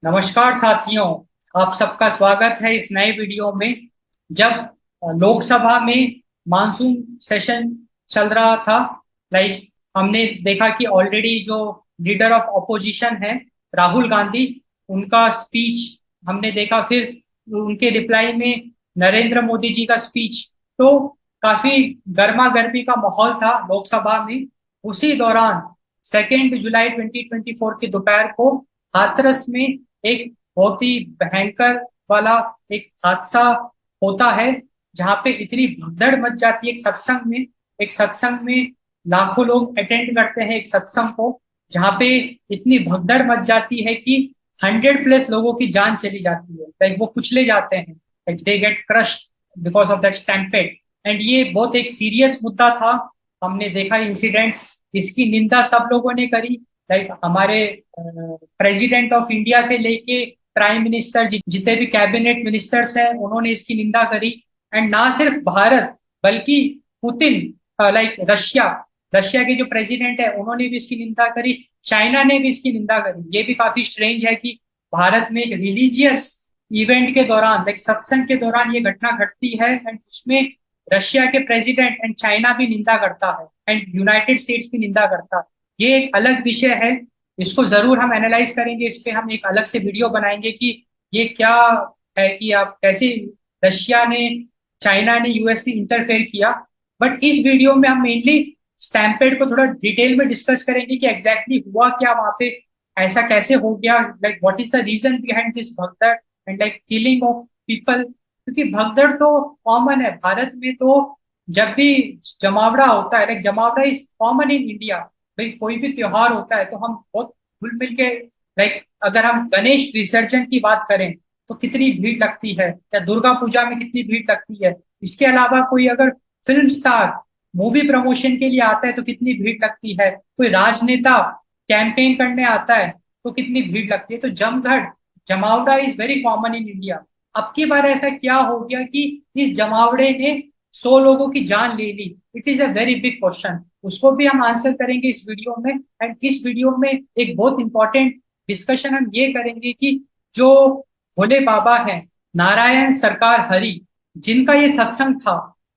नमस्कार साथियों। आप सबका स्वागत है इस नए वीडियो में। जब लोकसभा में मानसून सेशन चल रहा था, लाइक हमने देखा कि ऑलरेडी जो लीडर ऑफ ऑपोजिशन है राहुल गांधी, उनका स्पीच हमने देखा। फिर उनके रिप्लाई में नरेंद्र मोदी जी का स्पीच। तो काफी गर्मा गर्मी का माहौल था लोकसभा में। उसी दौरान 2 जुलाई 2024 की दोपहर को हाथरस में एक बहुत ही भयंकर वाला एक हादसा होता है, जहां पे इतनी भगदड़ मच जाती है। एक सत्संग में लाखों लोग अटेंड करते हैं एक सत्संग को, जहां पे इतनी भगदड़ मच जाती है कि 100+ लोगों की जान चली जाती है। लाइक वो कुचले जाते हैं, like they get crushed because of that stampede. And ये बहुत एक सीरियस मुद्दा था। हमने देखा इंसिडेंट, इसकी निंदा सब लोगों ने करी। लाइक हमारे प्रेसिडेंट ऑफ इंडिया से लेके प्राइम मिनिस्टर, जितने भी कैबिनेट मिनिस्टर्स हैं, उन्होंने इसकी निंदा करी। एंड ना सिर्फ भारत बल्कि पुतिन, लाइक रशिया रशिया के जो प्रेसिडेंट है, उन्होंने भी इसकी निंदा करी। चाइना ने भी इसकी निंदा करी। ये भी काफी स्ट्रेंज है कि भारत में एक रिलीजियस इवेंट के दौरान, लाइक सत्संग के दौरान ये घटना घटती है, एंड उसमें रशिया के प्रेसिडेंट एंड चाइना भी निंदा करता है एंड यूनाइटेड स्टेट्स भी निंदा करता है। ये एक अलग विषय है, इसको जरूर हम एनालाइज करेंगे। इस पे हम एक अलग से वीडियो बनाएंगे कि ये क्या है, कि आप कैसे रशिया ने, चाइना ने, यूएस ने इंटरफेयर किया। बट इस वीडियो में हम मेनली स्टैम्पेड को थोड़ा डिटेल में डिस्कस करेंगे कि एग्जैक्टली हुआ क्या वहां पे, ऐसा कैसे हो गया, like what is the reason behind this भगदड़ and like killing of people. क्योंकि भगदड़ तो कॉमन है भारत में। तो जब भी जमावड़ा होता है, लाइक जमावड़ा इज कॉमन इन इंडिया। भाई कोई भी त्योहार होता है तो हम बहुत घुल मिल के, लाइक अगर हम गणेश विसर्जन की बात करें तो कितनी भीड़ लगती है, या दुर्गा पूजा में कितनी भीड़ लगती है। इसके अलावा कोई अगर फिल्म स्टार मूवी प्रमोशन के लिए आता है तो कितनी भीड़ लगती है। कोई राजनेता कैंपेन करने आता है तो कितनी भीड़ लगती है। तो जमघट, जमावड़ा is very common in India. अब की बार ऐसा क्या हो गया कि इस जमावड़े ने 100 लोगों की जान ले ली? It is a very big question. उसको भी हम आंसर करेंगे इस वीडियो में। एंड इस वीडियो में एक बहुत इंपॉर्टेंट डिस्कशन हम ये करेंगे कि जो भोले बाबा हैं, नारायण सरकार हरि, जिनका ये सत्संग था,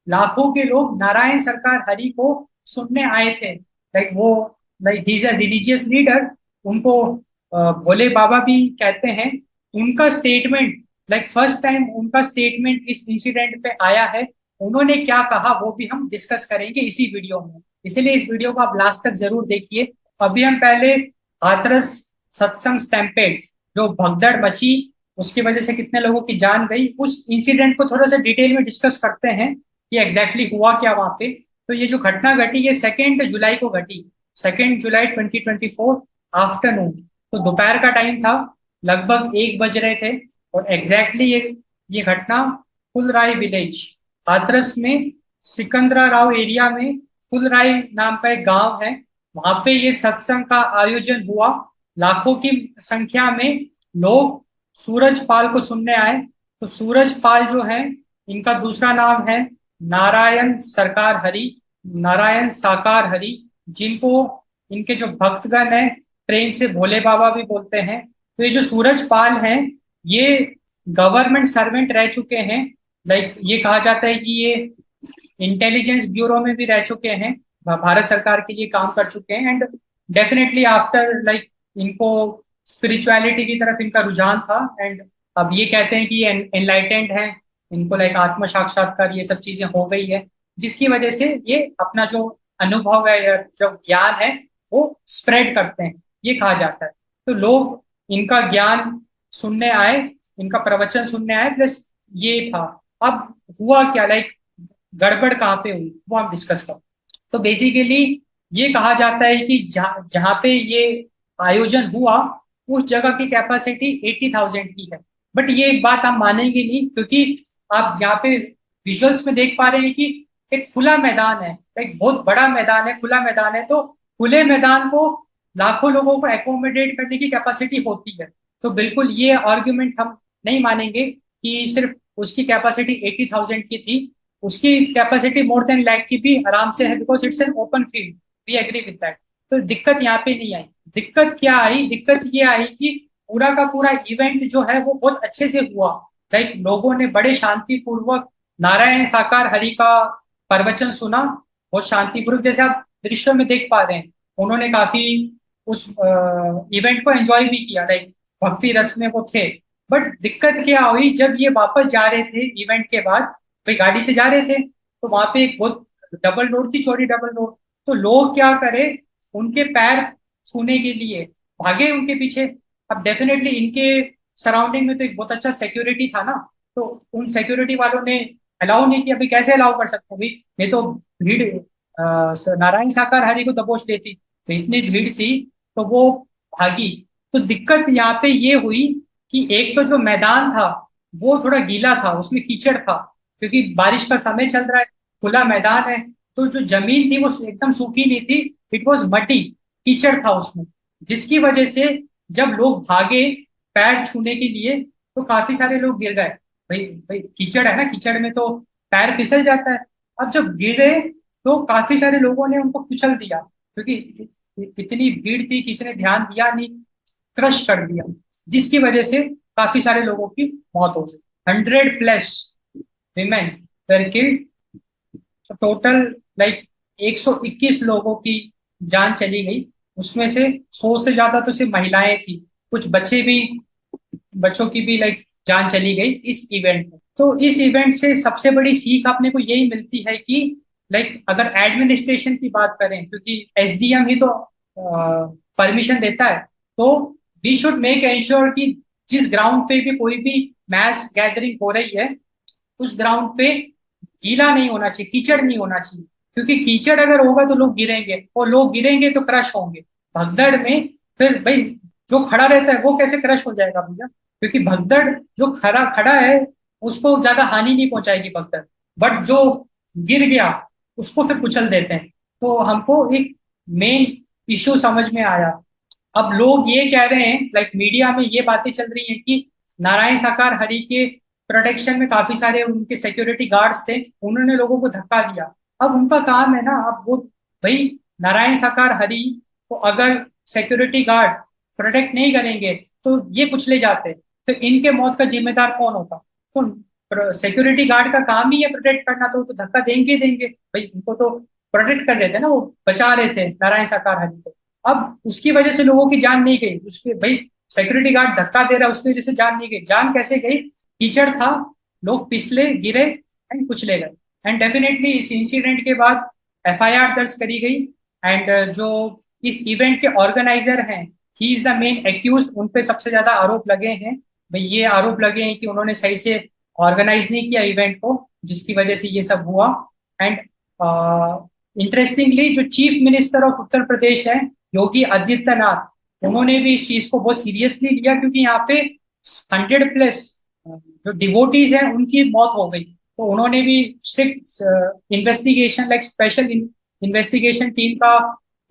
लाखों के लोग नारायण सरकार हरि को सुनने आए थे। लाइक वो, like he is a religious leader, उनको भोले बाबा भी कहते हैं। उनका स्टेटमेंट, लाइक फर्स्ट टाइम उनका स्टेटमेंट इस इंसिडेंट पे आया है। उन्होंने क्या कहा वो भी हम डिस्कस करेंगे इसी वीडियो में। इसलिए इस वीडियो को आप लास्ट तक जरूर देखिए। अभी हम पहले हाथरस सत्संग स्टैम्पेड, जो भगदड़ मची, उसकी वजह से कितने लोगों की जान गई, उस इंसिडेंट को थोड़ा सा डिटेल में डिस्कस करते हैं कि एग्जैक्टली हुआ क्या वहां पे। तो ये जो घटना घटी, ये 2 जुलाई को घटी। 2 जुलाई 2024 आफ्टरनून, तो दोपहर का टाइम था, लगभग 1 बज रहे थे। और एग्जैक्टली ये घटना फुलराई विलेज, हाथरस में सिकंदरा राव एरिया में फुलराई नाम का एक गांव है, वहां पे ये सत्संग का आयोजन हुआ। लाखों की संख्या में लोग सूरज पाल को सुनने आए। तो सूरज पाल जो है, इनका दूसरा नाम है नारायण सरकार हरि, नारायण साकार हरि, जिनको इनके जो भक्तगण है प्रेम से भोले बाबा भी बोलते हैं। तो ये जो सूरज पाल हैं, ये गवर्नमेंट सर्वेंट रह चुके हैं। लाइक ये कहा जाता है कि ये इंटेलिजेंस ब्यूरो में भी रह चुके हैं, भारत सरकार के लिए काम कर चुके हैं। एंड डेफिनेटली आफ्टर, लाइक इनको स्पिरिचुअलिटी की तरफ इनका रुझान था। एंड अब ये कहते हैं कि ये एनलाइटेंड है, इनको लाइक आत्म साक्षात्कार ये सब चीजें हो गई है, जिसकी वजह से ये अपना जो अनुभव है या जो ज्ञान है वो स्प्रेड करते हैं, ये कहा जाता है। तो लोग इनका ज्ञान सुनने आए, इनका प्रवचन सुनने आए, प्लस ये था। अब हुआ क्या, लाइक गड़बड़ कहाँ पे हुई वो हम डिस्कस करें। तो बेसिकली ये कहा जाता है कि जहाँ जहाँ पे ये आयोजन हुआ, उस जगह की कैपेसिटी 80,000 की है। बट ये एक बात हम मानेंगे नहीं, क्योंकि आप यहाँ पे विजुअल्स में देख पा रहे हैं कि एक खुला मैदान है, एक बहुत बड़ा मैदान है, खुला मैदान है। तो खुले मैदान को लाखों लोगों को एकोमोडेट करने की कैपेसिटी होती है। तो बिल्कुल ये आर्ग्यूमेंट हम नहीं मानेंगे कि सिर्फ उसकी कैपेसिटी 80,000 की थी। उसकी कैपेसिटी मोर देन लाख की भी आराम से है, because it's an open field. We agree with that. तो दिक्कत यहाँ पे नहीं आई। दिक्कत क्या आई? दिक्कत ये आई कि पूरा का पूरा इवेंट जो है वो बहुत अच्छे से हुआ। लाइक लोगों ने बड़े शांतिपूर्वक नारायण साकार हरि का प्रवचन सुना, बहुत शांतिपूर्वक, जैसे आप दृश्यों में देख पा रहे हैं। उन्होंने काफी उस इवेंट को एंजॉय भी किया, लाइक भक्ति रस में वो थे। बट दिक्कत क्या हुई, जब ये वापस जा रहे थे इवेंट के बाद, भाई गाड़ी से जा रहे थे, तो वहां पे एक बहुत डबल रोड थी, चौड़ी डबल रोड। तो लोग क्या करे, उनके पैर छूने के लिए भागे उनके पीछे। अब डेफिनेटली इनके सराउंडिंग में तो एक बहुत अच्छा सिक्योरिटी था ना, तो उन सिक्योरिटी वालों ने अलाउ नहीं किया। भाई कैसे अलाउ कर सकते हो भाई, नहीं तो भीड़ नारायण साकार हरि को दबोच लेती। तो इतनी भीड़ थी तो वो भागी। तो दिक्कत यहाँ पे ये हुई कि एक तो जो मैदान था वो थोड़ा गीला था, उसमें कीचड़ था, क्योंकि बारिश का समय चल रहा है, खुला मैदान है। तो जो जमीन थी वो एकदम सूखी नहीं थी, इट वॉज मटी, कीचड़ था उसमें, जिसकी वजह से जब लोग भागे पैर छूने के लिए तो काफी सारे लोग गिर गए। भाई भाई कीचड़ है ना, कीचड़ में तो पैर फिसल जाता है। अब जब गिरे तो काफी सारे लोगों ने उनको कुचल दिया, क्योंकि इतनी भीड़ थी, किसी ने ध्यान दिया नहीं, क्रश कर दिया, जिसकी वजह से काफी सारे लोगों की मौत हो गई। 100+ women were killed, total like 121 लोगों की जान चली गई। उसमें से 100 से ज्यादा तो सिर्फ महिलाएं थी, कुछ बच्चे भी, बच्चों की भी लाइक जान चली गई इस इवेंट में। तो इस इवेंट से सबसे बड़ी सीख अपने को यही मिलती है कि लाइक अगर एडमिनिस्ट्रेशन की बात करें, क्योंकि एसडीएम ही तो परमिशन देता है, तो वी शुड मेक एंश्योर कि जिस ग्राउंड पे भी कोई भी मैस गैदरिंग हो रही है, उस ग्राउंड पे गीला नहीं होना चाहिए, कीचड़ नहीं होना चाहिए। क्योंकि कीचड़ अगर होगा तो लोग गिरेंगे, और लोग गिरेंगे तो क्रश होंगे भगदड़ में। फिर भाई जो खड़ा रहता है वो कैसे क्रश हो जाएगा भैया, क्योंकि भगदड़ जो खड़ा खड़ा है उसको ज्यादा हानि नहीं पहुंचाएगी भगदड़, बट जो गिर गया उसको फिर कुचल देते हैं। तो हमको एक मेन इश्यू समझ में आया। अब लोग ये कह रहे हैं, लाइक मीडिया में ये बातें चल रही हैं कि नारायण साकार हरि के प्रोटेक्शन में काफी सारे उनके सिक्योरिटी गार्ड्स थे, उन्होंने लोगों को धक्का दिया। अब उनका काम है ना, अब वो भाई नारायण साकार हरि को अगर सिक्योरिटी गार्ड प्रोटेक्ट नहीं करेंगे तो ये कुचले जाते, तो इनके मौत का जिम्मेदार कौन होता? तो सिक्योरिटी गार्ड का काम ही है प्रोटेक्ट करना, तो धक्का देंगे ही देंगे भाई, उनको तो प्रोटेक्ट कर रहे थे ना, वो बचा रहे थे नारायण साकार हरि को। अब उसकी वजह से लोगों की जान नहीं गई, उसके भाई सिक्योरिटी गार्ड धक्का दे रहा है उसकी वजह से जान नहीं गई। जान कैसे गई? कीचड़ था, लोग फिसले, गिरे एंड कुचले गए। एंड डेफिनेटली इस इंसिडेंट के बाद एफआईआर दर्ज करी गई। एंड जो इस इवेंट के ऑर्गेनाइजर हैं, he is the main accused, उन पे सबसे ज्यादा आरोप लगे हैं। भाई ये आरोप लगे हैं कि उन्होंने सही से ऑर्गेनाइज नहीं किया इवेंट को, जिसकी वजह से ये सब हुआ। एंड इंटरेस्टिंगली जो chief minister of Uttar Pradesh है, योगी आदित्यनाथ, उन्होंने भी इस चीज को बहुत सीरियसली लिया, क्योंकि यहाँ पे 100+ जो डिवोटीज हैं उनकी मौत हो गई। तो उन्होंने भी strict investigation, like special investigation team का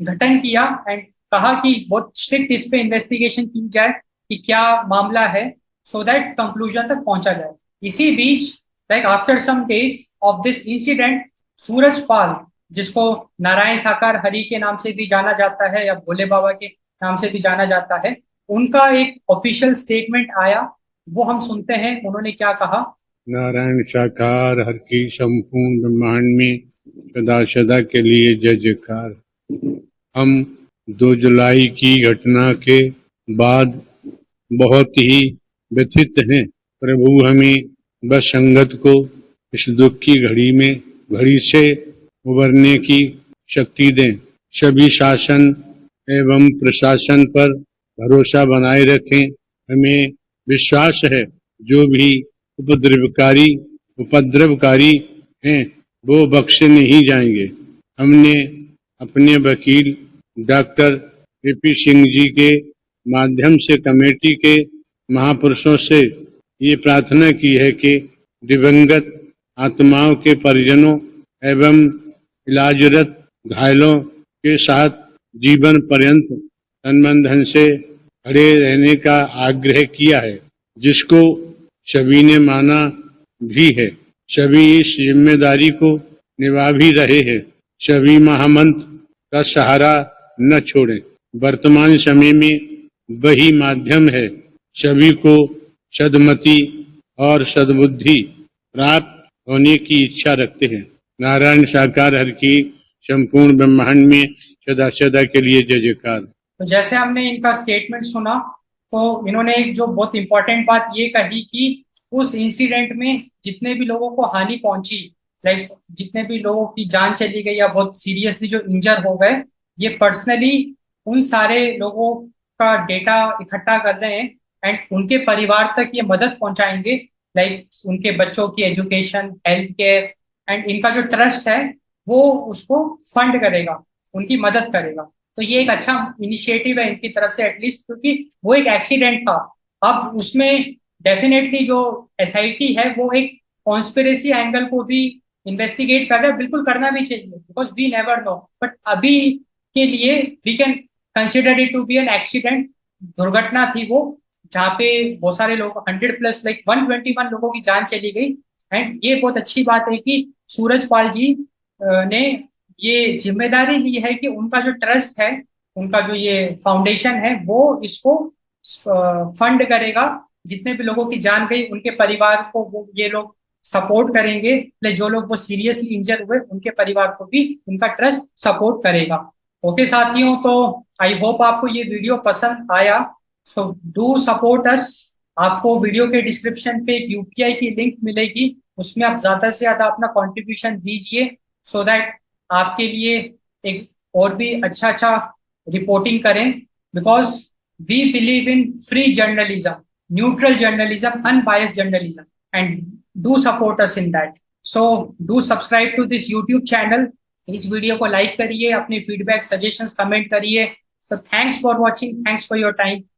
गठन किया एंड कहा कि बहुत स्ट्रिक्ट इस पे इन्वेस्टिगेशन की जाए कि क्या मामला है, सो दैट कंक्लूजन तक पहुंचा जाए। इसी बीच like after some days of this incident, Suraj Pal, जिसको नारायण साकार हरि के नाम से भी जाना जाता है या भोले बाबा के नाम से भी जाना जाता है, उनका एक ऑफिशियल स्टेटमेंट आया, वो हम सुनते हैं उन्होंने क्या कहा। नारायण साकार हर की संपूर्ण ब्रह्मांड में सदा सदा के लिए जय जयकार। हम 2 जुलाई की घटना के बाद बहुत ही व्यथित हैं। प्रभु हमें बस संगत को इस दुख की घड़ी से उबरने की शक्ति दें। सभी शासन एवं प्रशासन पर भरोसा बनाए रखें। हमें विश्वास है जो भी उपद्रवकारी हैं वो बख्शे नहीं जाएंगे। हमने अपने वकील डॉक्टर AP सिंह जी के माध्यम से कमेटी के महापुरुषों से ये प्रार्थना की है कि दिवंगत आत्माओं के परिजनों एवं इलाजरत घायलों के साथ जीवन पर्यंत तन धन से खड़े रहने का आग्रह किया है, जिसको सभी ने माना भी है। सभी इस जिम्मेदारी को निभा भी रहे हैं। सभी महामंत्र का सहारा न छोड़ें। वर्तमान समय में वही माध्यम है सभी को सद्मति और सद्बुद्धि प्राप्त होने की इच्छा रखते हैं। नारायण साकार हर की संपूर्ण ब्रह्मांड में सदा सदा के लिए जय जयकार। तो जैसे हमने इनका स्टेटमेंट सुना, तो इन्होंने एक जो बहुत इंपॉर्टेंट बात ये कही कि उस इंसिडेंट में जितने भी लोगों को हानि पहुंची, लाइक जितने भी लोगों की जान चली गई या बहुत सीरियसली जो इंजर हो गए, ये पर्सनली उन सारे लोगों का डेटा इकट्ठा कर रहे हैं एंड उनके परिवार तक ये मदद पहुंचाएंगे, लाइक उनके बच्चों की एजुकेशन, हेल्थ केयर, एंड इनका जो ट्रस्ट है वो उसको फंड करेगा, उनकी मदद करेगा। तो ये एक अच्छा इनिशिएटिव है इनकी तरफ से एटलीस्ट, क्योंकि वो एक एक्सीडेंट था। अब उसमें डेफिनेटली जो एसआईटी है वो एक कॉन्स्पिरेसी एंगल को भी इन्वेस्टिगेट कर रहा है, बिल्कुल करना भी चाहिए because we never know, but अभी के लिए we can consider it to be an accident, दुर्घटना थी वो, जहाँ पे बहुत सारे लोग 100 प्लस लाइक 121 लोगों की जान चली गई। एंड ये बहुत अच्छी बात है कि सूरजपाल जी ने ये जिम्मेदारी ली है कि उनका जो ट्रस्ट है, उनका जो ये फाउंडेशन है वो इसको फंड करेगा, जितने भी लोगों की जान गई उनके परिवार को वो ये लोग सपोर्ट करेंगे, जो लोग वो सीरियसली इंजर हुए उनके परिवार को भी उनका ट्रस्ट सपोर्ट करेगा। ओके साथियों, तो आई होप आपको ये वीडियो पसंद आया, सो डू सपोर्ट अस। आपको वीडियो के डिस्क्रिप्शन पे एक यूपीआई की लिंक मिलेगी, उसमें आप ज्यादा से ज्यादा अपना कंट्रीब्यूशन दीजिए सो दैट आपके लिए एक और भी अच्छा अच्छा रिपोर्टिंग करें, because we believe in free journalism, neutral journalism, unbiased journalism, and do support us in that. So do subscribe to this YouTube channel. इस वीडियो को लाइक करिए, अपने फीडबैक, सजेशंस कमेंट करिए। So thanks for watching, thanks for your time.